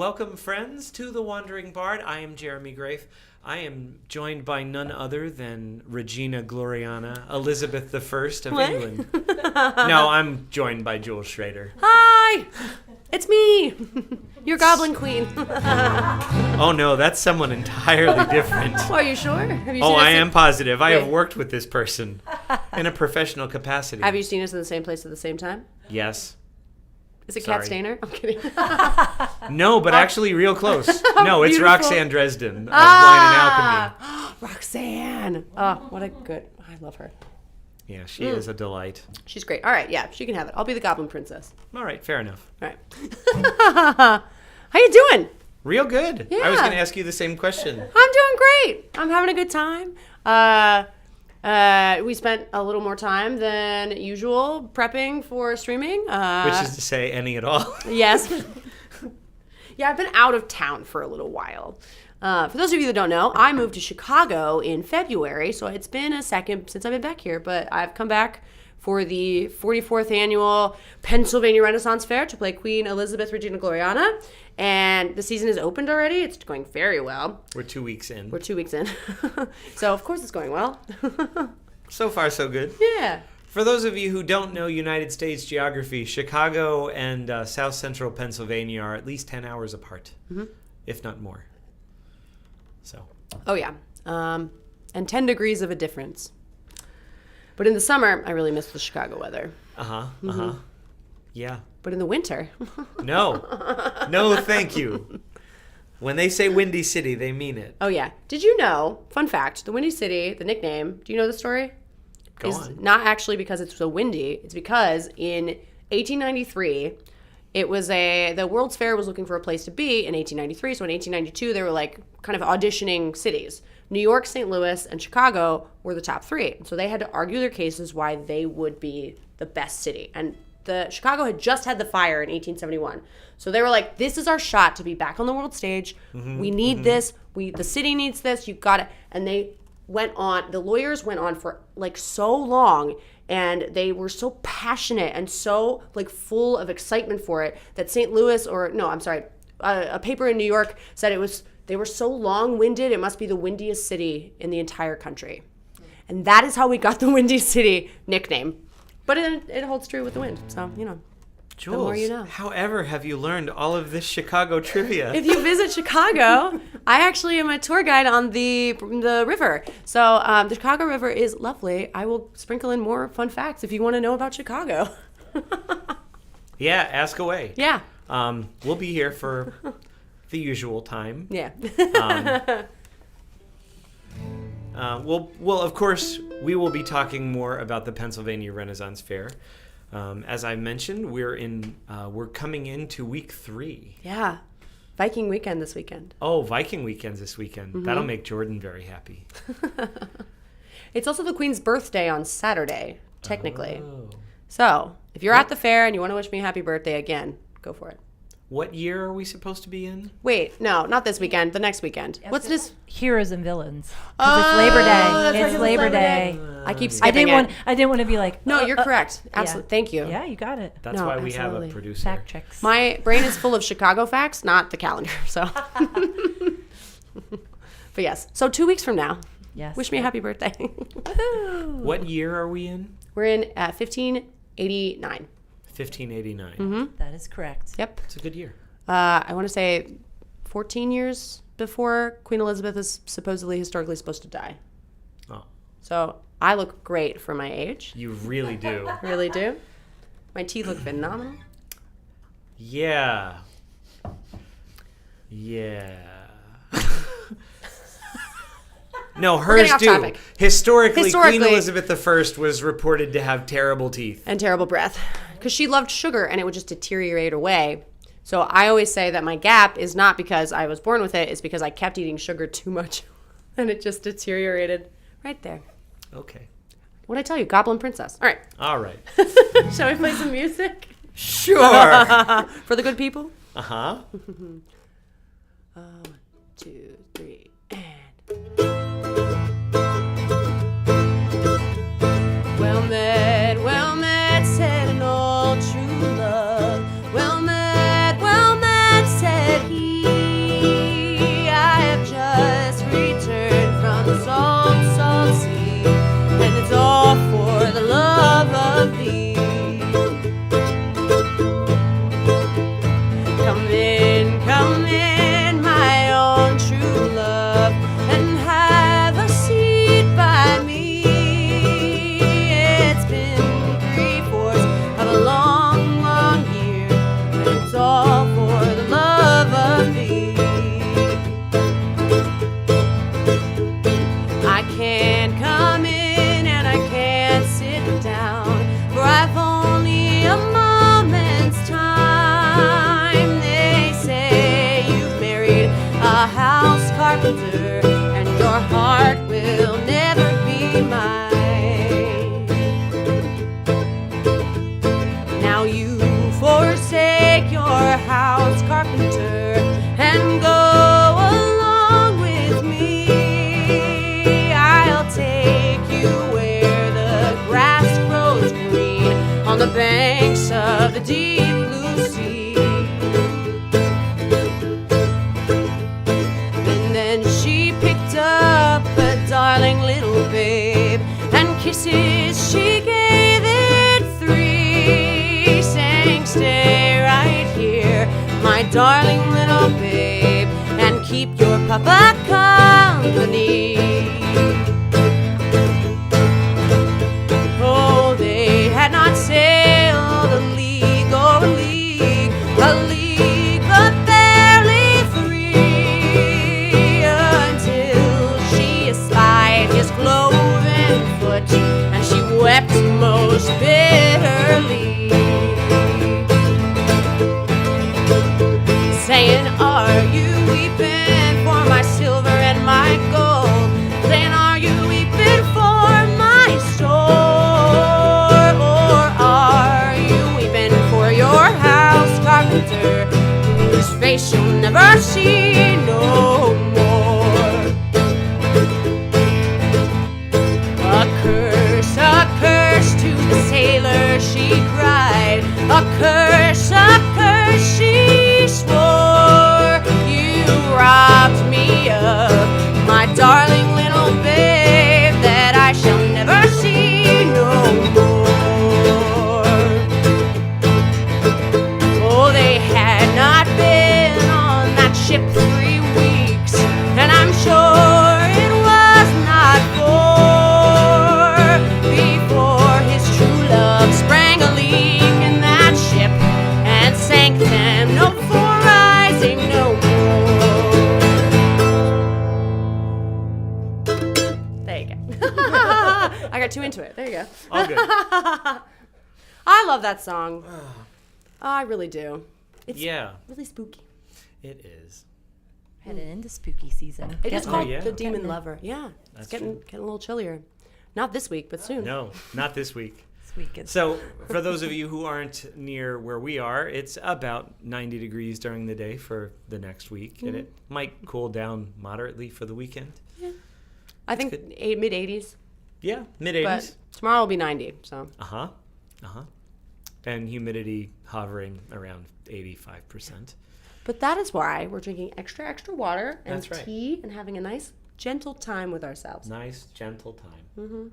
welcome, friends, to The Wandering Bard. I am Jeremy Grafe. I am joined by none other than Regina Gloriana, Elizabeth I of England. No, I'm joined by Jules Schrader. Hi! It's me! Your Goblin Queen. Oh, no, that's someone entirely different. Oh, are you sure? Have you Oh, seen I us am positive. I have Wait. worked with this person in a professional capacity. Have you seen us in the same place at the same time? Yes. Is it Sorry. Kat Stainer? I'm kidding. No, but actually real close. No, it's Beautiful. Roxanne Dresden of Wine and Alchemy. Roxanne! Oh, what a good... I love her. Yeah, she is a delight. She's great. All right, yeah, she can have it. I'll be the Goblin Princess. All right, fair enough. All right. How you doing? Real good. Yeah. I was going to ask you the same question. I'm doing great. I'm having a good time. We spent a little more time than usual prepping for streaming. Which is to say, any at all. Yes. Yeah, I've been out of town for a little while. For those of you that don't know, I moved to Chicago in February, so it's been a second since I've been back here, but I've come back for the 44th annual Pennsylvania Renaissance Fair to play Queen Elizabeth Regina Gloriana, and the season is opened already. It's going very well. We're 2 weeks in. We're 2 weeks in. So, of course, it's going well. So far, so good. Yeah. For those of you who don't know United States geography, Chicago and South Central Pennsylvania are at least 10 hours apart, if not more. So. Oh, yeah. And 10 degrees of a difference. But in the summer, I really miss the Chicago weather. Yeah. But in the winter... No, thank you. When they say Windy City, they mean it. Oh, yeah. Did you know, fun fact, the Windy City, the nickname, do you know the story? Go is on. not actually because it's so windy. It's because in 1893, it was the World's Fair was looking for a place to be in 1893. So in 1892, they were like kind of auditioning cities. New York, St. Louis, and Chicago were the top three. So they had to argue their cases why they would be the best city. And Chicago had just had the fire in 1871. So they were like, this is our shot to be back on the world stage. We need this. The city needs this. You got it. And the lawyers went on for like so long, and they were so passionate and so like full of excitement for it that a paper in New York said they were so long-winded, it must be the windiest city in the entire country. And that is how we got the Windy City nickname. But it holds true with the wind, so, Jules, the more you know. however have you learned all of this Chicago trivia? If you visit Chicago, I actually am a tour guide on the river. So the Chicago River is lovely. I will sprinkle in more fun facts if you want to know about Chicago. Yeah, ask away. Yeah. We'll be here for the usual time. Yeah. Well, of course, we will be talking more about the Pennsylvania Renaissance Fair. As I mentioned, we're coming into week 3. Yeah. Viking weekend this weekend. Oh, Viking weekends this weekend. That'll make Jordan very happy. It's also the Queen's birthday on Saturday, technically. Oh. So if you're at the fair and you want to wish me a happy birthday again, go for it. What year are we supposed to be in? Wait, no, not this weekend. The next weekend. What's this? Heroes and Villains. 'Cause it's Labor Day. It's Labor Day. I keep I skipping didn't want to be like. No, you're correct. Absolutely. Thank you. Yeah, you got it. That's No, why we have absolutely. a producer. Fact checks. My brain is full of Chicago facts, not the calendar. So, but yes. So 2 weeks from now, Yes. wish me a happy birthday. What year are we in? We're in 1589. 1589. That is correct. Yep. It's a good year. I want to say 14 years before Queen Elizabeth is supposedly historically supposed to die. Oh, So I look great for my age. you really do. Really do. My teeth look phenomenal. Yeah. Yeah. No, hers getting off do. topic. Historically, Queen Historically- Elizabeth I was reported to have terrible teeth. And terrible breath. Because she loved sugar and it would just deteriorate away. So I always say that my gap is not because I was born with it, it's because I kept eating sugar too much. And it just deteriorated right there. Okay. What'd I tell you? Goblin Princess. All right. All right. Shall we play some music? Sure. For the good people? Uh-huh. 1, 2, 3, and... Well met, said an old true love. Well met, said he. on the banks of the deep blue sea. And then she picked up a darling little babe, and kisses she gave it 3, saying, stay right here, my darling little babe, and keep your papa company. Oh, they had not sailed a league, but barely 3, until she espied his cloven foot, and she wept most bitterly, saying, are you weeping for my silver and my gold? Then are you weeping for my store? Or are you weeping for your house carpenter, whose face you'll never see no more? A curse to the sailor, she cried. A curse, she swore. You robbed me of my darling little babe, that I shall never see no more. Oh, they had not been on that ship 3 weeks, and I'm sure it was not 4 before his true love sprang a leak in that ship and sank them, no for rising no more. There you go. I got too into it. There you go. All good. I love that song. I really do. It's Yeah, really spooky. it is. Headed into spooky season. It is Getting- called yeah. The Demon Lover. Yeah. That's It's getting a little chillier. Not this week, but soon. No, not this week. This week is So, for those of you who aren't near where we are, it's about 90 degrees during the day for the next week, and it might cool down moderately for the weekend. I think good. mid-80s, Yeah, mid but 80s. tomorrow will be 90, so. And humidity hovering around 85%. But that is why we're drinking extra water and That's right. tea and having a nice, gentle time with ourselves. Nice, gentle time.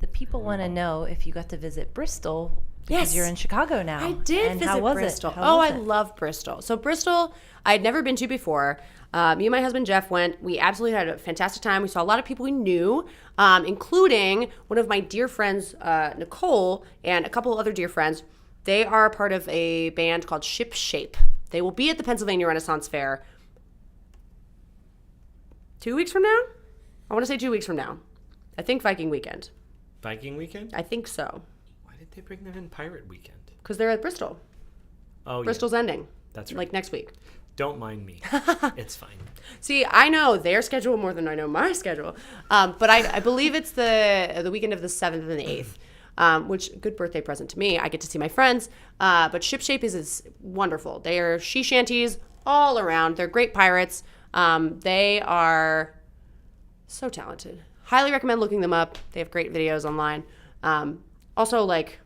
the people want to know if you got to visit Bristol because Yes. you're in Chicago now. I did and visit how was Bristol. It? How Oh, was I it? love Bristol. So Bristol, I had never been to before. Me and my husband Jeff went. We absolutely had a fantastic time. We saw a lot of people we knew, including one of my dear friends, Nicole, and a couple other dear friends. They are part of a band called Ship Shape. They will be at the Pennsylvania Renaissance Fair 2 weeks from now. I want to say 2 weeks from now. I think Viking weekend. Viking weekend? I think so, Why did they bring them in Pirate weekend? because they're at Bristol. Oh, Bristol's ending. That's right. Like next week. Don't mind me. It's fine. See, I know their schedule more than I know my schedule, but I believe it's the weekend of the 7th and the 8th, which good birthday present to me. I get to see my friends, but Ship Shape is wonderful. They are she shanties all around. They're great pirates. They are so talented. Highly recommend looking them up. They have great videos online. Also, like,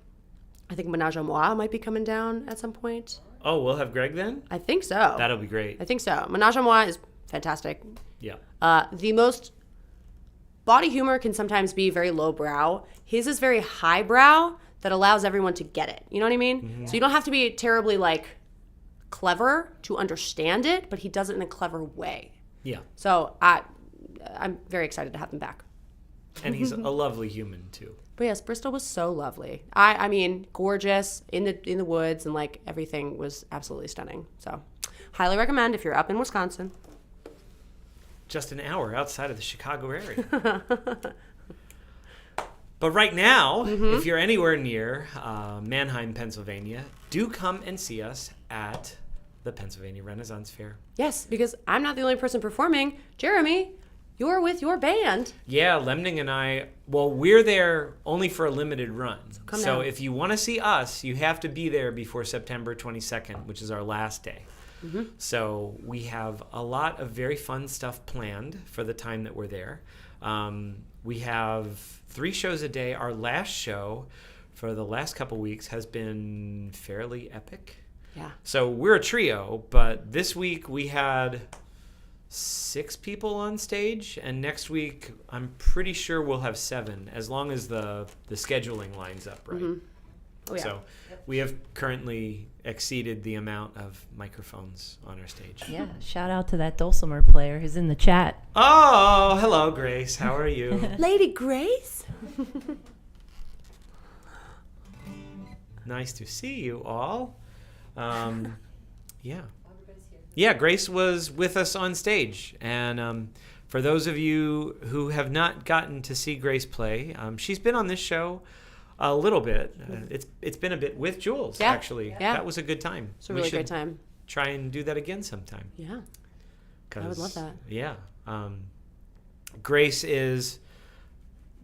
I think Menage a Moi might be coming down at some point. Oh, we'll have Greg then? I think so. That'll be great. I think so. Menage a Moi is fantastic. Yeah. The most body humor can sometimes be very lowbrow. His is very highbrow that allows everyone to get it. You know what I mean? Mm-hmm. So you don't have to be terribly like clever to understand it, but he does it in a clever way. Yeah. So I'm very excited to have him back. And he's a lovely human, too. But yes, Bristol was so lovely. I mean, gorgeous in the woods, and like everything was absolutely stunning. So, highly recommend if you're up in Wisconsin. Just an hour outside of the Chicago area. But right now, if you're anywhere near Mannheim, Pennsylvania, do come and see us at the Pennsylvania Renaissance Fair. Yes, because I'm not the only person performing. Jeremy, you're with your band. Yeah, Lemning and I, well, we're there only for a limited run. come So down. if you want to see us, you have to be there before September 22nd, which is our last day. So we have a lot of very fun stuff planned for the time that we're there. We have 3 shows a day. Our last show for the last couple weeks has been fairly epic. Yeah. So we're a trio, but this week we had 6 people on stage, and next week I'm pretty sure we'll have 7, as long as the scheduling lines up right. Mm-hmm. Oh, yeah. So we have currently exceeded the amount of microphones on our stage. Yeah, shout out to that dulcimer player who's in the chat. Oh, hello, Grace. How are you? Lady Grace? Nice to see you all. Yeah. Yeah, Grace was with us on stage. And for those of you who have not gotten to see Grace play, she's been on this show a little bit. It's been a bit with Jules, actually. Yeah. That was a good time. It's a really great time. Try and do that again sometime. Yeah. I would love that. Yeah. Grace is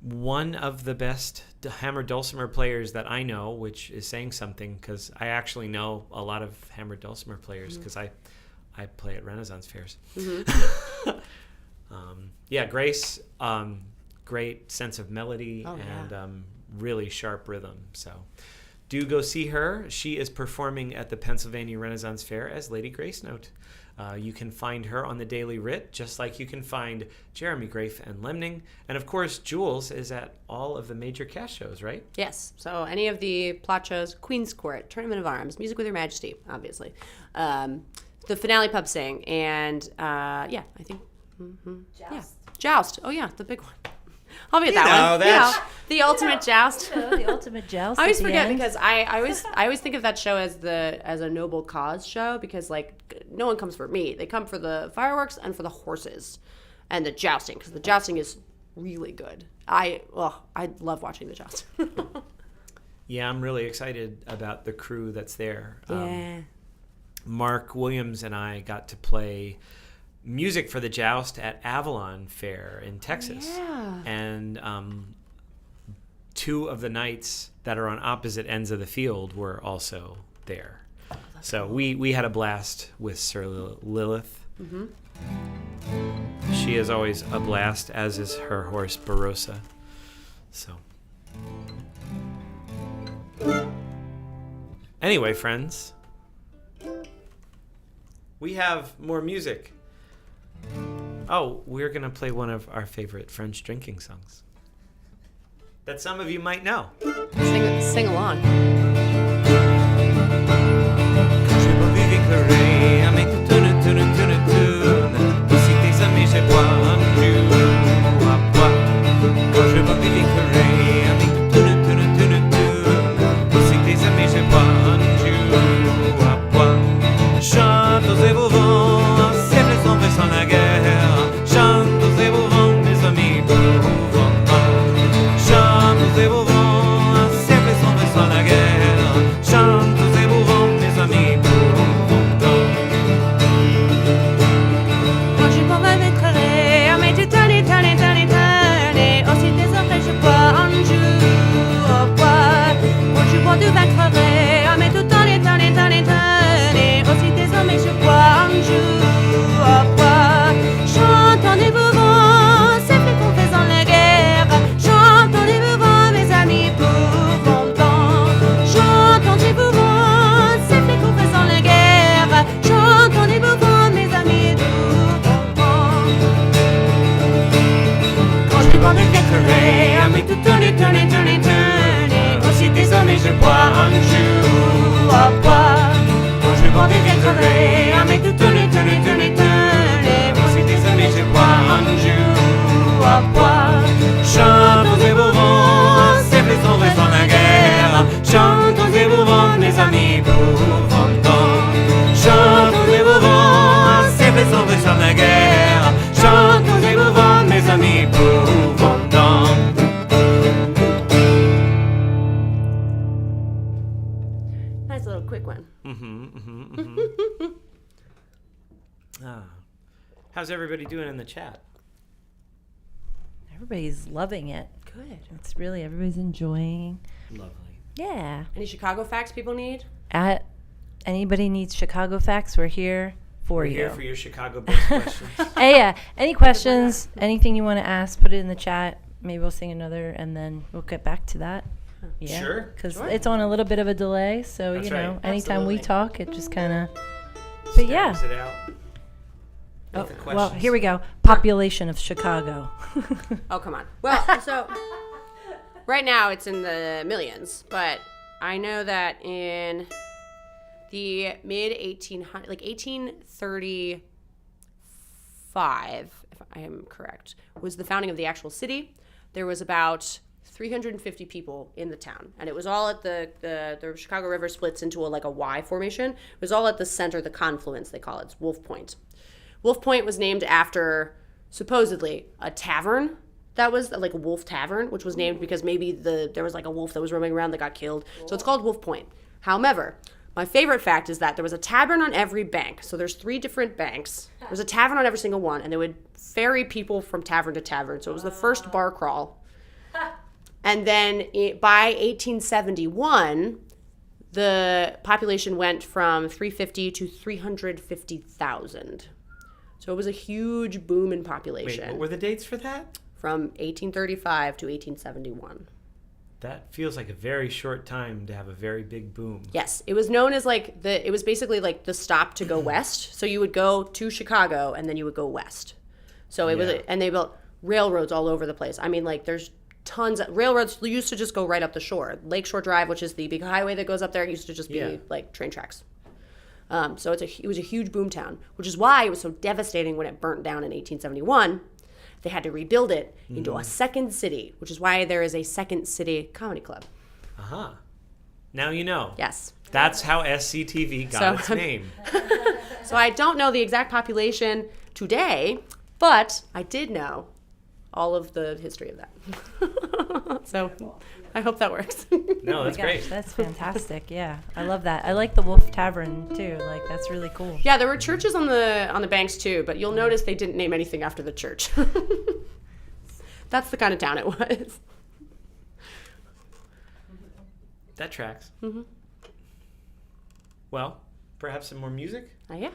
one of the best hammered dulcimer players that I know, which is saying something because I actually know a lot of hammered dulcimer players because I play at Renaissance fairs. Mm-hmm. Yeah, Grace, great sense of melody yeah. and really sharp rhythm. So do go see her. She is performing at the Pennsylvania Renaissance Fair as Lady Grace Note. You can find her on the Daily Writ, just like you can find Jeremy Grafe and Lemning. And of course, Jules is at all of the major cast shows, right? Yes. So any of the plot shows, Queen's Court, Tournament of Arms, Music with Her Majesty, obviously. The finale pub sing, and I think Joust. Yeah. Joust. Oh yeah, the big one. I'll be at that one. The ultimate joust. The ultimate joust. I always forget because I always think of that show as a noble cause show because like no one comes for me. They come for the fireworks and for the horses and the jousting because the jousting is really good. I love watching the joust. Yeah, I'm really excited about the crew that's there. Yeah. Mark Williams and I got to play music for the joust at Avalon Fair in Texas. Yeah. And 2 of the knights that are on opposite ends of the field were also there. So cool. we had a blast with Sir Lilith. Mm-hmm. She is always a blast, as is her horse Barossa. So anyway, friends, we have more music. Oh, we're going to play one of our favorite French drinking songs that some of you might know. Sing along. Nice little quick one. How's everybody doing in the chat? Everybody's loving it. Good. It's really, everybody's enjoying. Lovely. Yeah. Any Chicago facts people need? Anybody needs Chicago facts, we're here for We're you. here for your Chicago-based questions. Hey, yeah. Any questions, anything you want to ask, put it in the chat. Maybe we'll sing another, and then we'll get back to that. Yeah, Sure. because Sure. it's on a little bit of a delay. So That's you know, right. anytime we Absolutely. talk, it just kind of. But yeah. Stags it out. Oh, With the well, questions. here we go. Population of Chicago. Oh, come on. Well, so right now it's in the millions, but I know that in the mid 1800s, like 1835, if I am correct, was the founding of the actual city. There was about 350 people in the town, and it was all at the Chicago River splits into a Y formation. It was all at the center, the confluence they call it. It's Wolf Point. Wolf Point was named after supposedly a tavern that was like a wolf tavern, which was named because maybe there was like a wolf that was roaming around that got killed. So it's called Wolf Point. However, my favorite fact is that there was a tavern on every bank. So there's 3 different banks. There's a tavern on every single one, and they would ferry people from tavern to tavern. So it was the first bar crawl. And then by 1871, the population went from 350 to 350,000. So it was a huge boom in population. Wait, what were the dates for that? From 1835 to 1871. That feels like a very short time to have a very big boom. Yes, it was known as it was basically like the stop to go west. So you would go to Chicago and then you would go west. So it was, and they built railroads all over the place. I mean, like there's tons of railroads used to just go right up the shore. Lakeshore Drive, which is the big highway that goes up there, used to just be like train tracks. So it was a huge boom town, which is why it was so devastating when it burnt down in 1871. They had to rebuild it into a second city, which is why there is a Second City Comedy Club. Uh-huh. Now you know. Yes. That's how SCTV got its name. So I don't know the exact population today, but I did know all of the history of that. So I hope that works. No, that's Gosh, great. that's fantastic. Yeah, I love that. I like the Wolf Tavern too. Like that's really cool. Yeah, there were churches on the banks too, but you'll notice they didn't name anything after the church. That's the kind of town it was. That tracks. Mm-hmm. Well, perhaps some more music? Yeah.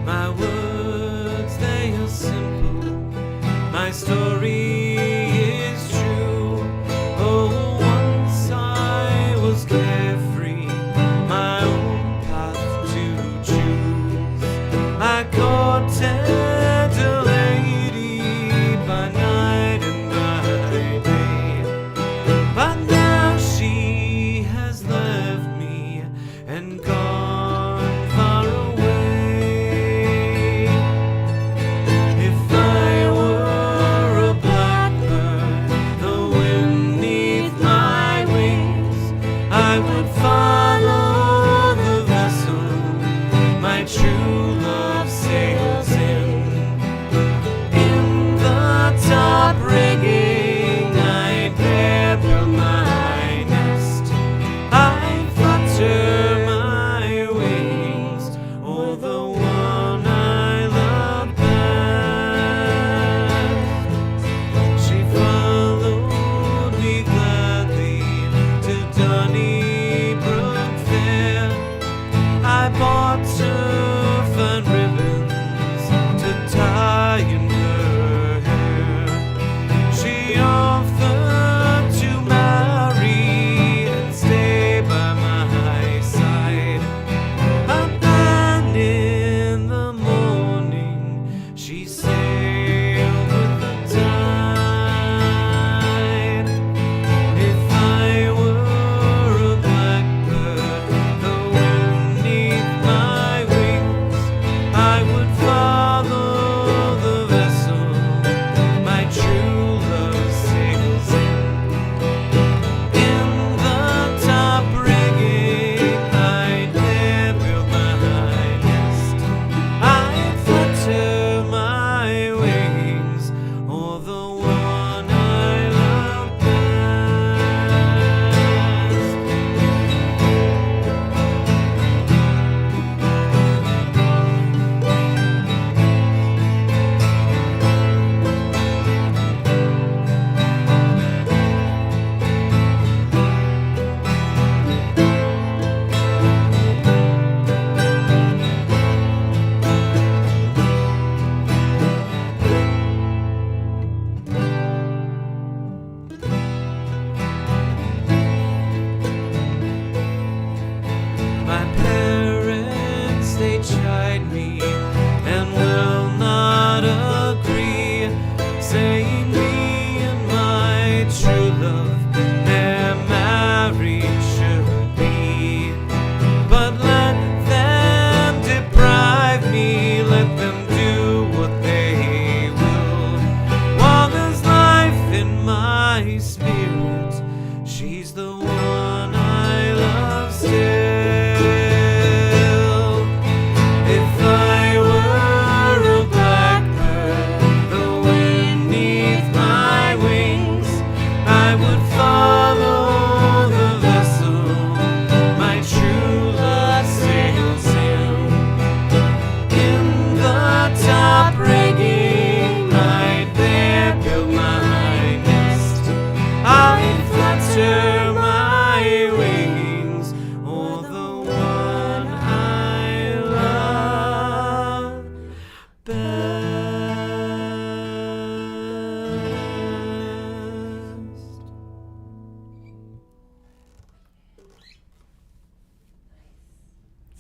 My words, they are simple. My story is true. Oh, once I was carefree, my own path to choose. I courted a lady by night and by day, but now she has left me and gone far away. If I were a blackbird, the wind neath my wings, I would follow the vessel my true love sails in. In the top rigging, I prepare my nest. I flutter my wings o'er the one I love best. She followed me gladly to Donnybrook Fair. I bought her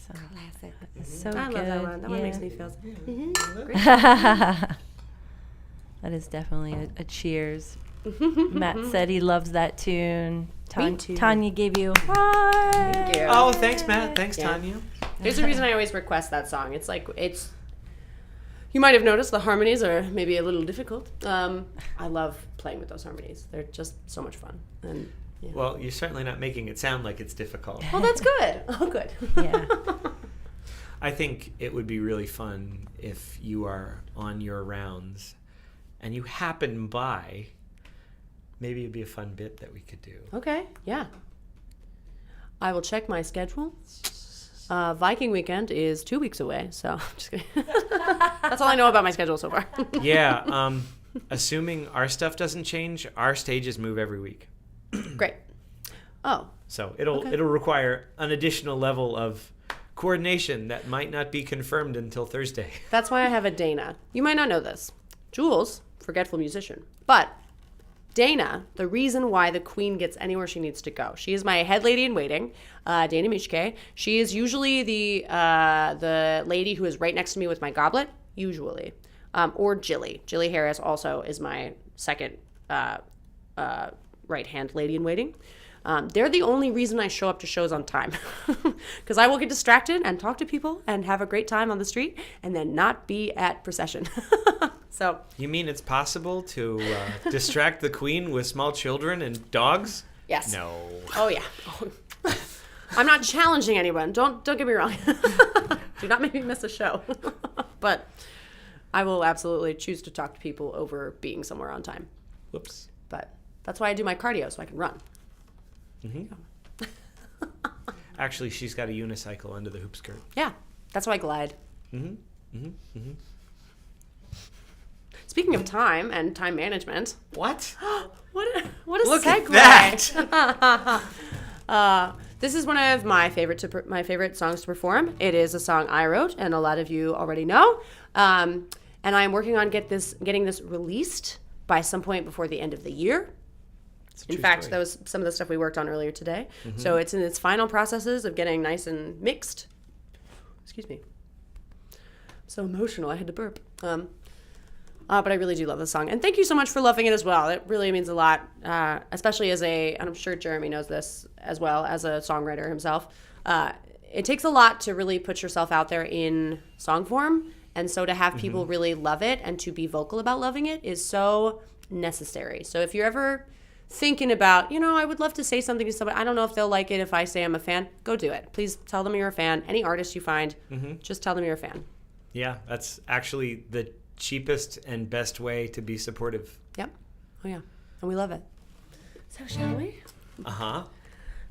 So Classic. it's so I good. love that one. That one makes me feel. That is definitely a cheers. Matt said he loves that tune. Me too. Tanya gave you a heart. Thank you. Oh, thanks, Matt. Thanks, Yeah. Tanya. There's a reason I always request that song. It's like you might have noticed the harmonies are maybe a little difficult. I love playing with those harmonies. They're just so much fun. And yeah. Well, you're certainly not making it sound like it's difficult. Well, that's good. Oh, good. Yeah. I think it would be really fun if you are on your rounds and you happen by. Maybe it'd be a fun bit that we could do. Okay. Yeah. I will check my schedule. Viking weekend is 2 weeks away, so I'm just kidding. That's all I know about my schedule so far. Yeah. Assuming our stuff doesn't change, our stages move every week. Great. Oh. So it'll Okay. require an additional level of coordination that might not be confirmed until Thursday. That's why I have a Dana. You might not know this. Jules, forgetful musician. But Dana, the reason why the queen gets anywhere she needs to go. She is my head lady in waiting, Dana Mishke. She is usually the lady who is right next to me with my goblet, usually. Or Jilly. Jilly Harris also is my second right-hand lady in waiting. They're the only reason I show up to shows on time. Because I will get distracted and talk to people and have a great time on the street and then not be at procession. So You mean it's possible to distract the queen with small children and dogs? yes. No. Oh yeah. I'm not challenging anyone. Don't get me wrong. Do not make me miss a show. But I will absolutely choose to talk to people over being somewhere on time. Whoops. But that's why I do my cardio so I can run. Actually, she's got a unicycle under the hoop skirt. Yeah, that's why I glide. Mm-hmm. Speaking of time and time management, What? what a Look segue! at that! This is one of my favorite songs to perform. It is a song I wrote, and a lot of you already know. And I'm working on getting this released by some point before the end of the year. In fact, that was some of the stuff we worked on earlier today. So it's in its final processes of getting nice and mixed. Excuse me. I'm so emotional. I had to burp. But I really do love this song. And thank you so much for loving it as well. It really means a lot, especially and I'm sure Jeremy knows this as well, as a songwriter himself. It takes a lot to really put yourself out there in song form. And so to have people really love it and to be vocal about loving it is so necessary. So if you're ever thinking about, I would love to say something to somebody, I don't know if they'll like it if I say I'm a fan, go do it. Please tell them you're a fan. Any artist you find, just tell them you're a fan. Yeah, that's actually the cheapest and best way to be supportive. Yep. Oh, yeah. And we love it. So shall we? Uh-huh.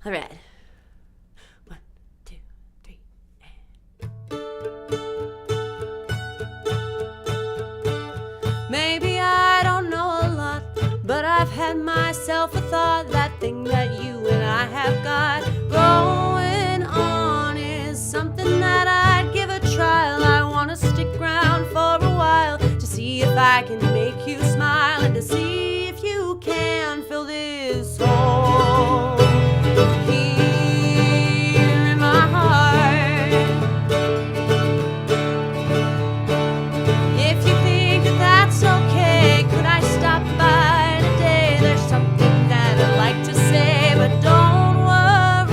All right. 1, 2, 3, Maybe I don't know a lot, but I've had myself a thought. That thing that you and I have got going on is something that I'd give a trial. I want to stick around for a while to see if I can make you smile and to see if you can fill this hole here in my heart. If you think that that's okay, could I stop by today? There's something that I'd like to say, but don't worry.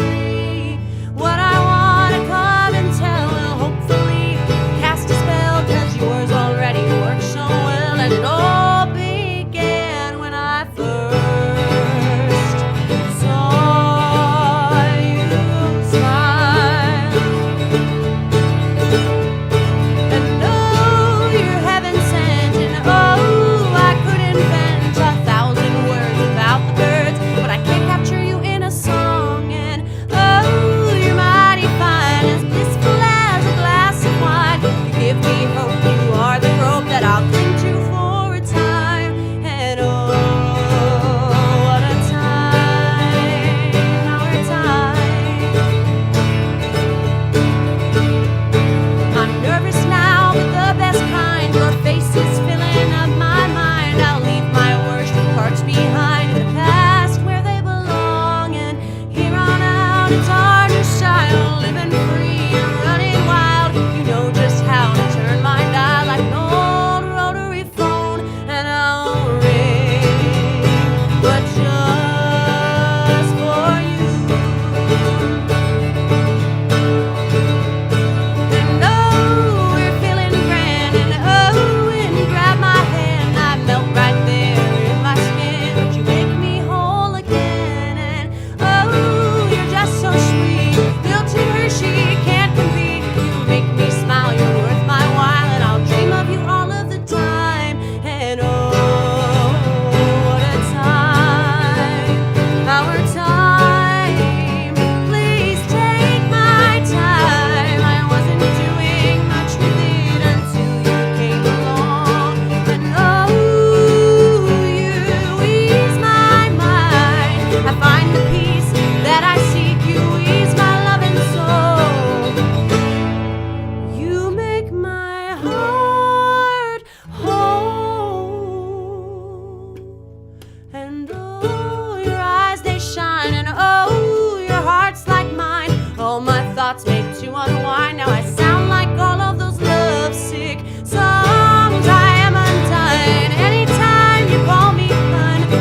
thoughts made to unwind. Now I sound like all of those lovesick songs. I am undone. Anytime you call me fun, you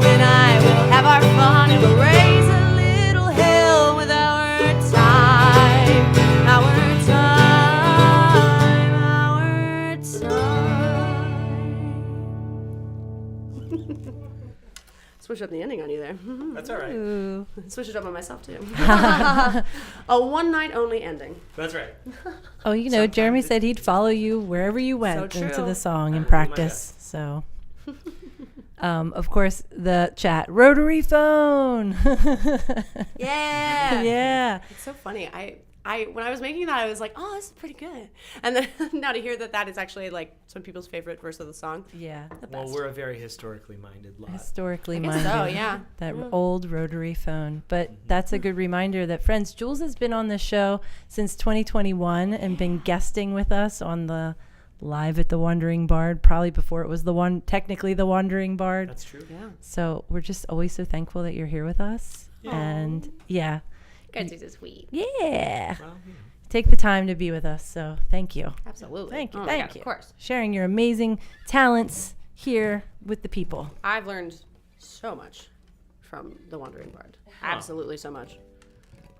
and I will have our fun and we'll raise a little hell with our time. Our time. Our time. Switch up the ending on you there. That's all right. Ooh. Switch it up on myself too. A one night only ending. That's right. Oh, you know, Jeremy said he'd follow you wherever you went So into true. the song and do my practice. So, of course, the chat rotary phone. Yeah. Yeah. It's so funny. I when I was making that, I was like, oh, this is pretty good. And then now to hear that is actually like some people's favorite verse of the song. Yeah. The Well, best. we're a very historically minded lot. Historically I guess minded. so, yeah. That old rotary phone. But that's a good reminder that, friends, Jules has been on the show since 2021 and been guesting with us on the Live at the Wandering Bard, probably before it was technically the Wandering Bard. That's true. Yeah. So we're just always so thankful that you're here with us. Yeah. And yeah. You guys are so sweet. Yeah. Well, yeah. Take the time to be with us. So thank you. Absolutely. Thank you. Oh my Thank God, you. Of course. Sharing your amazing talents here with the people. I've learned so much from the Wandering Bard. Absolutely so much.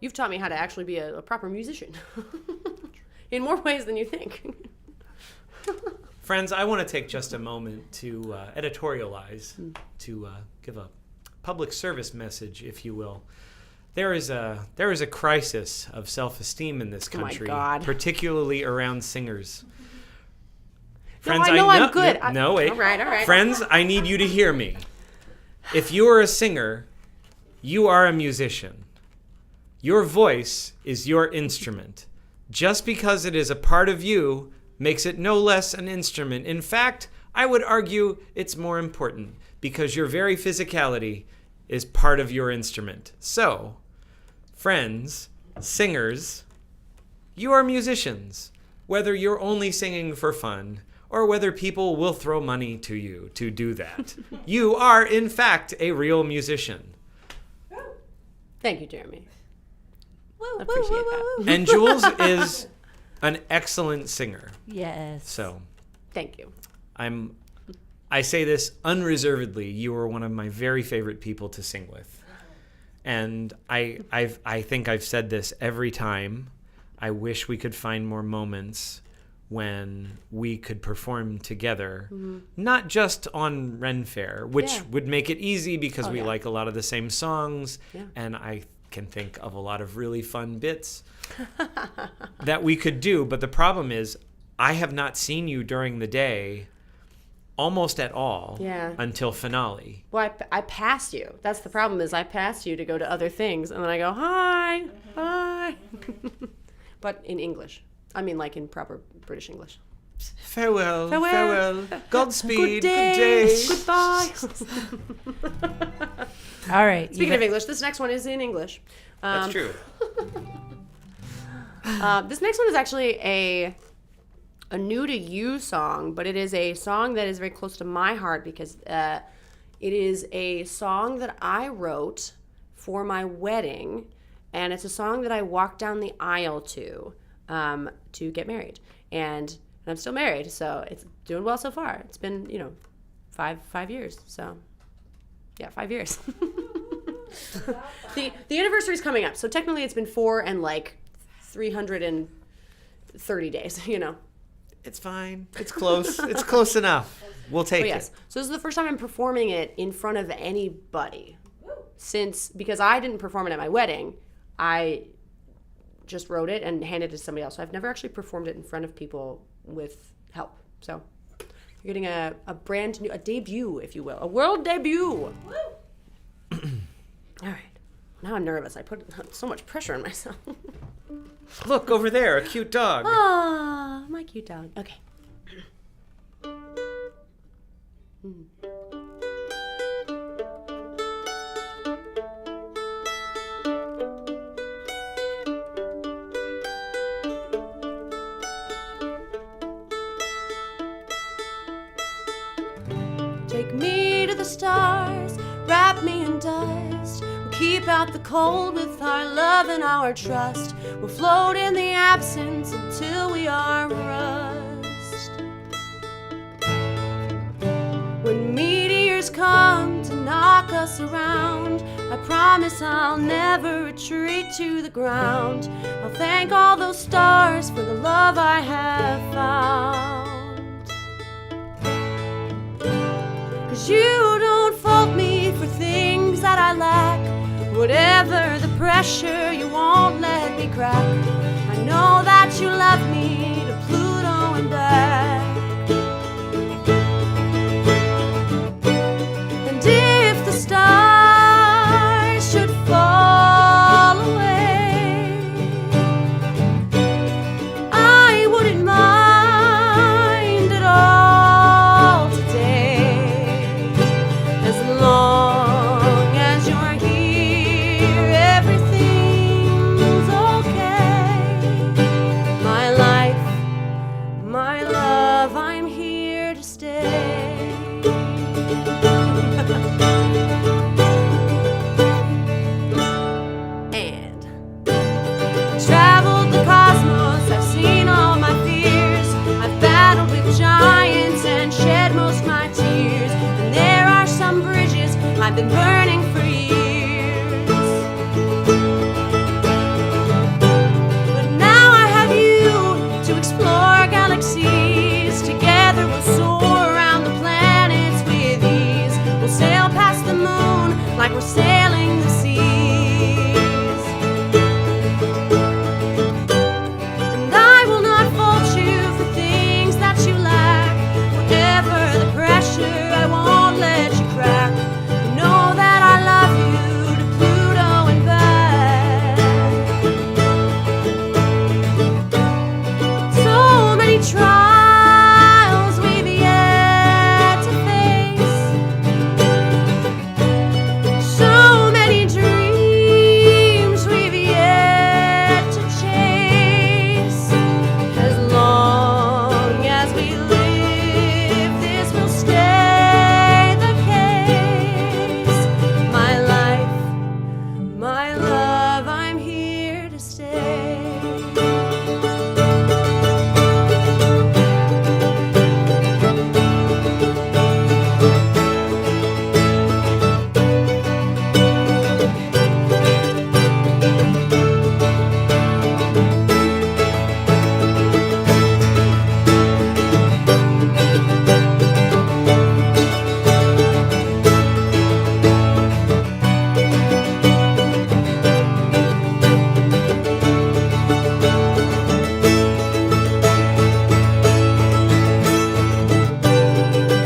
You've taught me how to actually be a proper musician in more ways than you think. Friends, I want to take just a moment to editorialize, to give a public service message, if you will. There is a crisis of self-esteem in this Oh my country, God. particularly around singers. No, I know I'm good. No, wait. All right. Friends, I need you to hear me. If you are a singer, you are a musician. Your voice is your instrument. Just because it is a part of you makes it no less an instrument. In fact, I would argue it's more important because your very physicality is part of your instrument. So, friends, singers, you are musicians, whether you're only singing for fun or whether people will throw money to you to do that. You are, in fact, a real musician. Thank you, Jeremy. Woo, I appreciate that. And Jules is an excellent singer. Yes. So, Thank you. I say this unreservedly. You are one of my very favorite people to sing with. And I think I've said this every time. I wish we could find more moments when we could perform together, not just on Ren Fair, which Yeah. would make it easy because Oh, we yeah. like a lot of the same songs, Yeah. and I can think of a lot of really fun bits that we could do. But the problem is, I have not seen you during the day almost at all until finale. Well, I passed you. That's the problem is I passed you to go to other things, and then I go, hi. But in English. I mean, like in proper British English. Farewell, Farewell. Godspeed, Good day. good day. Goodbye. All right. Speaking of English, this next one is in English. That's true. This next one is actually a new to you song, but it is a song that is very close to my heart because it is a song that I wrote for my wedding, and it's a song that I walked down the aisle to get married, and I'm still married, so it's doing well so far. It's been 5 years, so yeah, 5 years. The anniversary is coming up, so technically it's been 4 and like 330 days, It's fine. It's close. It's close enough. We'll take But yes, it. so this is the first time I'm performing it in front of anybody because I didn't perform it at my wedding. I just wrote it and handed it to somebody else. So I've never actually performed it in front of people with help. So you're getting a brand new, a debut, if you will, a world debut. All right. Now I'm nervous. I put so much pressure on myself. Look over there, a cute dog. Ah, my cute dog. Okay. Take me to the stars, wrap me in dust, keep out the cold with our love and our trust. We'll float in the absence until we are rust. When meteors come to knock us around, I promise I'll never retreat to the ground. I'll thank all those stars for the love I have found. 'Cause you don't fault me for things that I lack. Whatever the pressure, you won't let me crack. I know that you love me to Pluto and back. And if the stars should fall away, I wouldn't mind at all today. As long as you're here, everything's okay. My life, my love, I'm here to stay. And traveled the cosmos, I've seen all my fears. I've battled with giants and shed most my tears. And there are some bridges I've been burning for years. But now I have you to explore galaxies. Together we'll soar around the planets with ease. We'll sail past the moon like we're sailing the seas. And I will not fault you for things that you lack. Whatever the pressure, I won't let you crack. Know that I love you to Pluto and back. So many trials we've yet to face. So many dreams we've yet to chase. As long as we live, this will stay the case. My life, my love, I'm here to stay.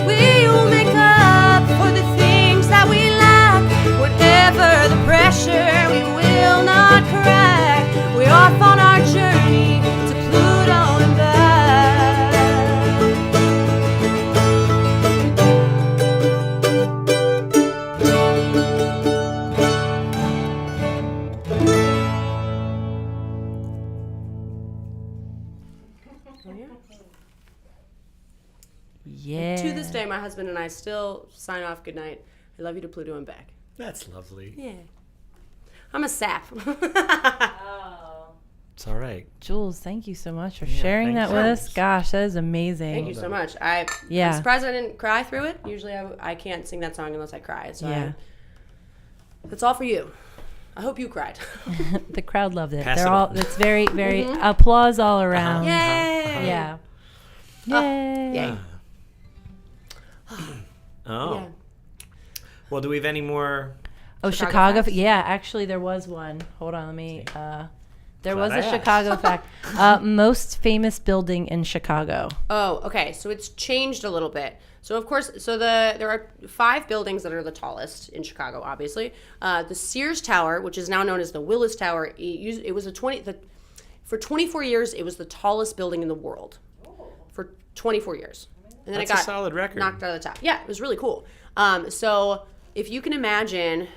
We will make up for the things that we lack. Whatever the pressure, we will not crack. We're off on our journey to Pluto and back. Yeah. To this day, my husband and I still sign off goodnight. I love you to Pluto and back. That's lovely. Yeah. I'm a sap. It's all right. Jules, thank you so much for Yeah, sharing that thanks. with us. Gosh, that is amazing. Thank you so much. Yeah. I'm surprised I didn't cry through it. Usually I can't sing that song unless I cry. So Yeah. that's all for you. I hope you cried. The crowd loved it. Pass They're it all. on. It's very, very applause all around. Yay! Yeah. Oh, Yay. yay. Oh. Yeah. Well, do we have any more? Oh, Chicago Chicago. facts? Yeah, actually, there was one. Hold on, let me. There was Glad a I asked. Chicago fact. Most famous building in Chicago. Oh, okay. So it's changed a little bit. So of course, there are 5 buildings that are the tallest in Chicago. Obviously, the Sears Tower, which is now known as the Willis Tower, it was for 24 years. It was the tallest building in the world for 24 years, and then That's it got a solid record. knocked out of the top. Yeah, it was really cool. So if you can imagine,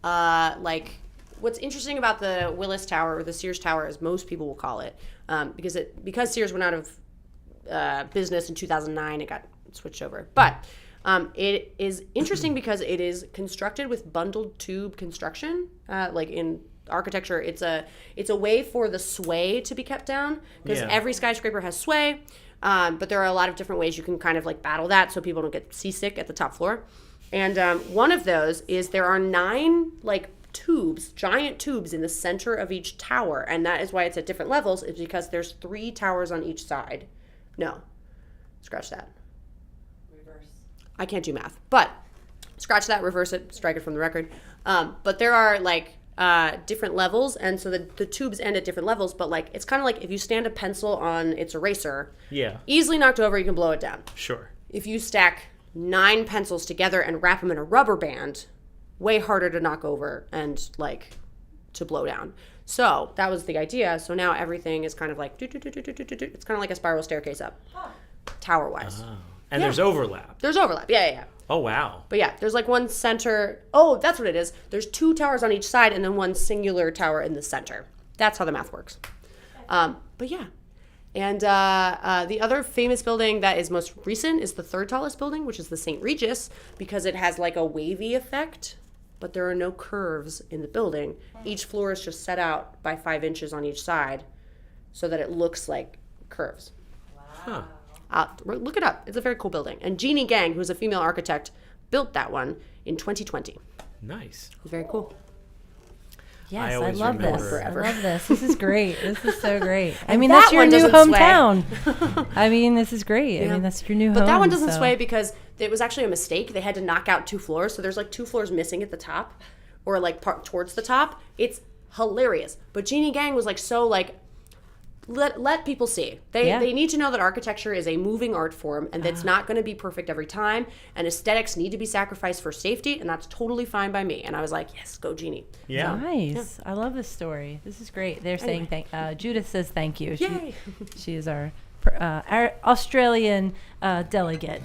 like. What's interesting about the Willis Tower, or the Sears Tower, as most people will call it, because Sears went out of business in 2009, it got switched over. But It is interesting because it is constructed with bundled tube construction. Like in architecture, it's a way for the sway to be kept down, because every skyscraper has sway. But there are a lot of different ways you can kind of like battle that so people don't get seasick at the top floor. And one of those is there are 9 like tubes, giant tubes in the center of each tower. And that is why it's at different levels, is because there's 3 towers on each side. No, scratch that. Reverse. I can't do math, but scratch that, reverse it, strike it from the record. But there are like different levels, and so the tubes end at different levels, but like it's kind of like if you stand a pencil on its eraser, easily knocked over, you can blow it down. Sure. If you stack 9 pencils together and wrap them in a rubber band, way harder to knock over and like to blow down. So that was the idea. So now everything is kind of like it's kind of like a spiral staircase up, tower wise. And there's overlap. There's overlap. Yeah. Oh, wow. But yeah, there's like one center. Oh, that's what it is. There's 2 towers on each side and then one singular tower in the center. That's how the math works. But yeah. And the other famous building that is most recent is the 3rd tallest building, which is the St. Regis, because it has like a wavy effect, but there are no curves in the building. Each floor is just set out by 5 inches on each side so that it looks like curves. Huh. Look it up. It's a very cool building. And Jeannie Gang, who's a female architect, built that one in 2020. Nice. It's very cool. Yes, I always love this. remember- I love this. This is great. This is so great. I mean, that that's your one new doesn't sway. hometown. I mean, this is great. I mean, that's your new home. But that one doesn't so- sway because it was actually a mistake. They had to knock out 2 floors. So there's like 2 floors missing at the top, or like part towards the top. It's hilarious. But Jeannie Gang was like so like, let people see. They need to know that architecture is a moving art form, and that's not going to be perfect every time, and aesthetics need to be sacrificed for safety, and that's totally fine by me. And I was like, yes, go Jeannie. Yeah. Nice. I love this story. This is great. They're saying Judith says thank you. Yay. She is our Australian delegate.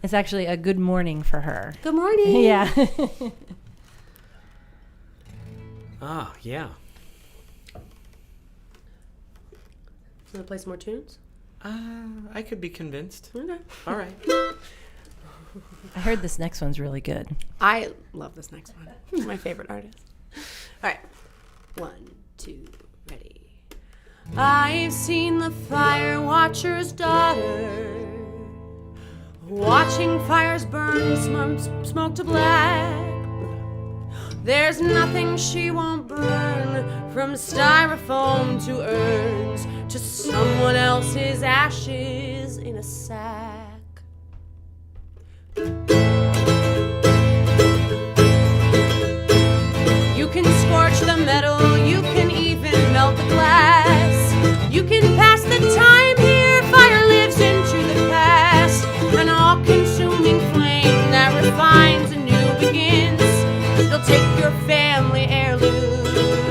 It's actually a good morning for her. Good morning. Yeah. Yeah. Want to play some more tunes? I could be convinced. Okay. All right. I heard this next one's really good. I love this next one. He's my favorite artist. All right. 1, 2, ready. I've seen the fire watcher's daughter, watching fires burn, smoke to black. There's nothing she won't burn, from styrofoam to urns, to someone else's ashes in a sack. You can scorch the metal, you can even melt the glass. You can pass the time here, fire lives into the past. An all-consuming flame that refines and new begins. They'll take your family heirlooms,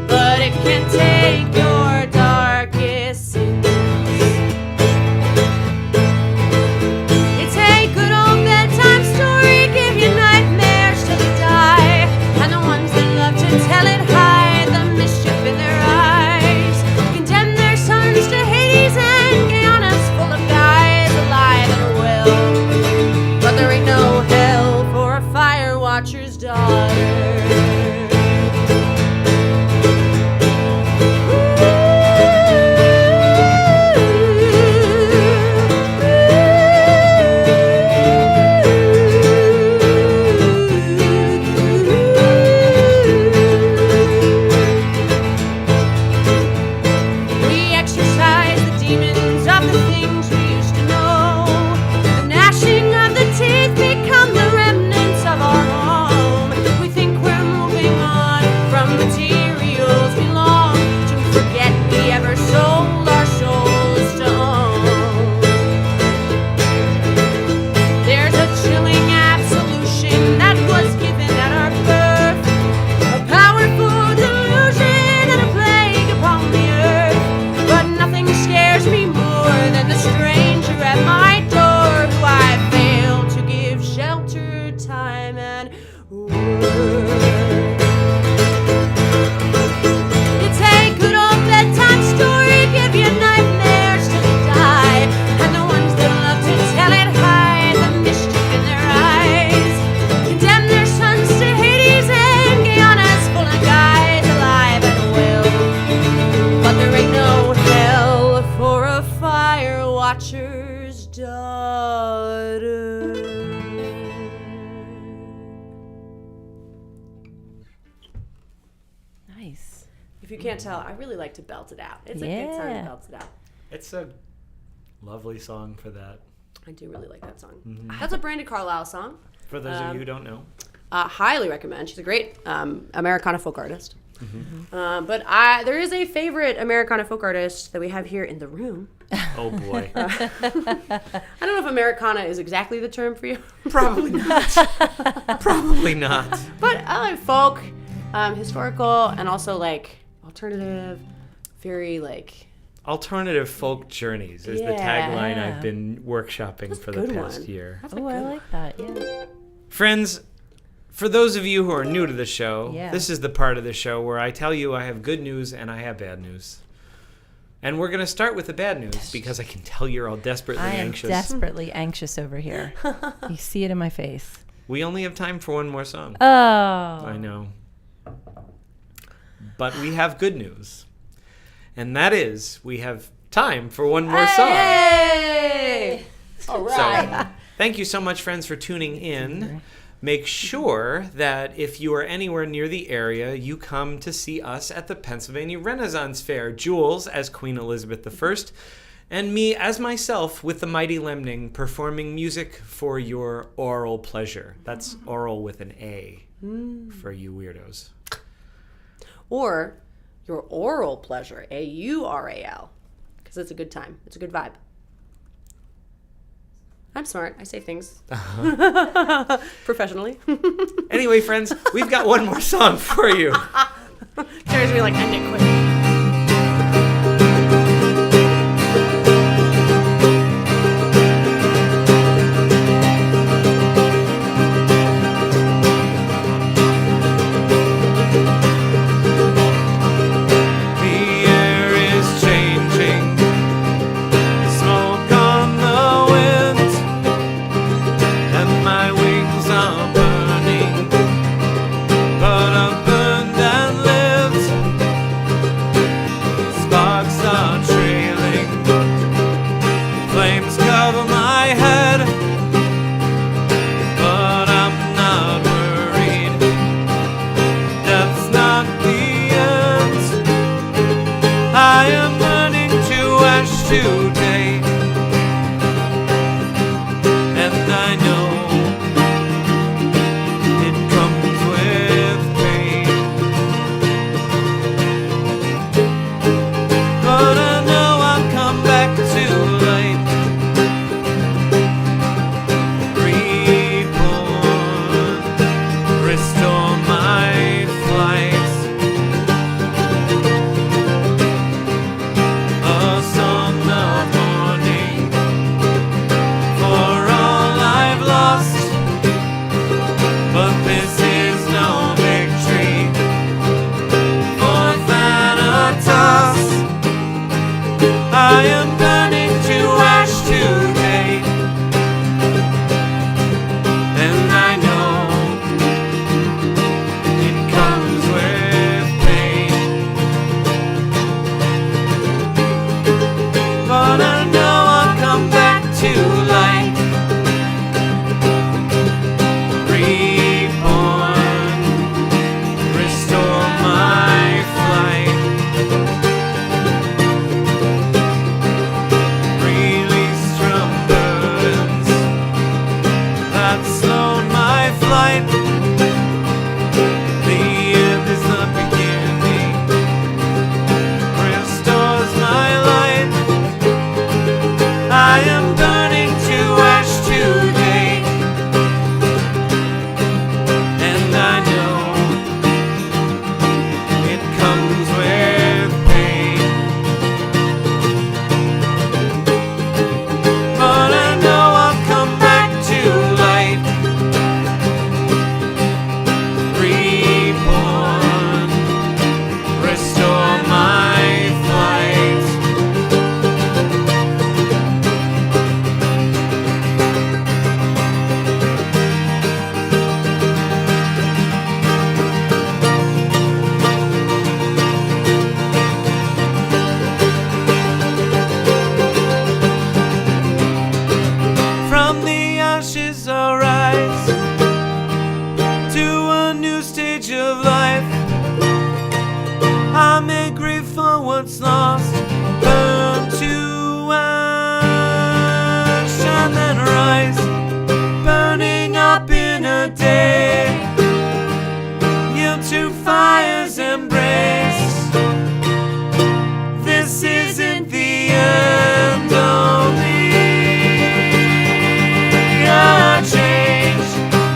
but it can't take your darkest sins. It's a good old bedtime story, give you nightmares till you die. And the ones that love to tell it hide the mischief in their eyes, condemn their sons to Hades and Guyana's full of guys alive and well. But there ain't no hell for a fire watcher's daughter. We exercise the demons of the things we used to know. The gnashing of the teeth become the remnants of our home. We think we're moving on from materials we long to forget we ever sold our souls to own. There's a chilling absolution that was given at our birth, a powerful delusion and a plague upon the earth. But nothing scares me more than the stranger at my door, who I failed to give shelter, time, and worth. thatcher's daughter. Nice. If you can't tell, I really like to belt it out. It's a good time to belt it out. It's a lovely song for that. I do really like that song. That's a Brandi Carlile song. For those of you who don't know. Highly recommend. She's a great Americana folk artist. But there is a favorite Americana folk artist that we have here in the room. Oh boy. I don't know if Americana is exactly the term for you. Probably not. Probably not. But I like folk, historical, and also like alternative, very like... Alternative folk journeys is the tagline I've been workshopping for the past year. Oh, I like that. Yeah. Friends, for those of you who are new to the show, Yeah. this is the part of the show where I tell you I have good news and I have bad news. And we're going to start with the bad news because I can tell you're all desperately I am anxious. desperately anxious over here. You see it in my face. We only have time for one more song. Oh. I know. But we have good news. And that is, we have time for one more song. Hey! All right. So, thank you so much, friends, for tuning in. Make sure that if you are anywhere near the area, you come to see us at the Pennsylvania Renaissance Fair. Jules as Queen Elizabeth I, and me as myself with the Mighty Lemning performing music for your oral pleasure. That's oral with an A for you weirdos. Or your oral pleasure, AURAL, because it's a good time. It's a good vibe. I'm smart. I say things professionally. Anyway, friends, we've got one more song for you. Carrie's me like, end it quick. what's lost, burn to ash, and then rise, burning up in a day. Yield to fire's embrace. This isn't the end, only a change.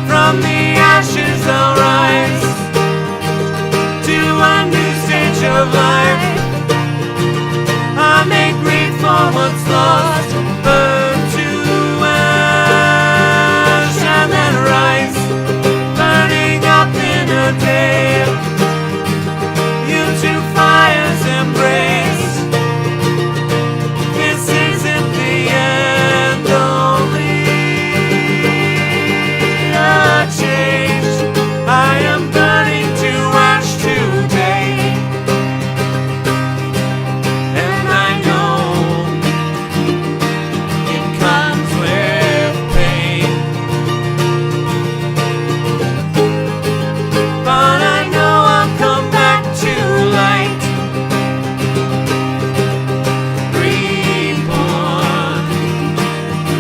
From the ashes I'll rise to a new stage of life. I make great for what's lost, burn to ash, and then rise, burning up in a day. You to fire's embrace. This isn't the end, only a change. I am burning to ash today, and I know it comes with pain, but I know I'll come back to light, reborn,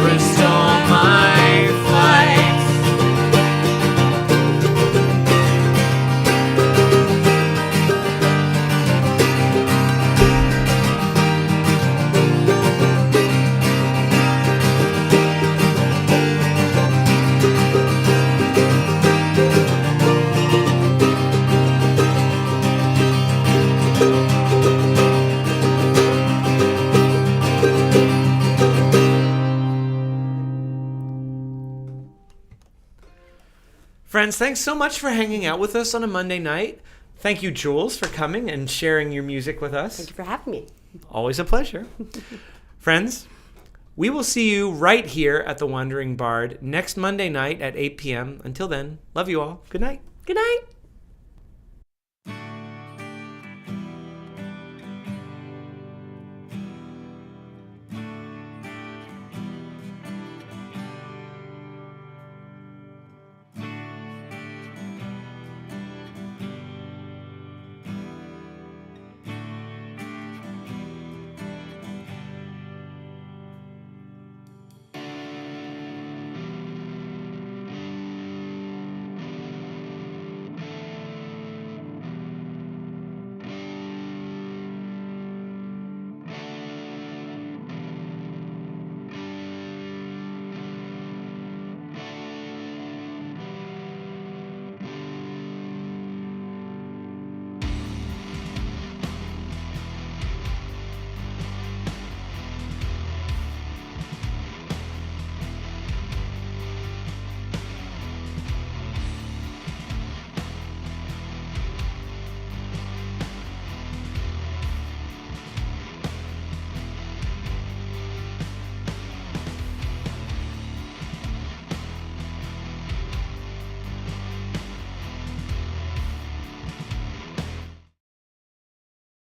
restore my flight. Friends, thanks so much for hanging out with us on a Monday night. Thank you, Jules, for coming and sharing your music with us. Thank you for having me. Always a pleasure. Friends, we will see you right here at the Wandering Bard next Monday night at 8 p.m. Until then, love you all. Good night. Good night.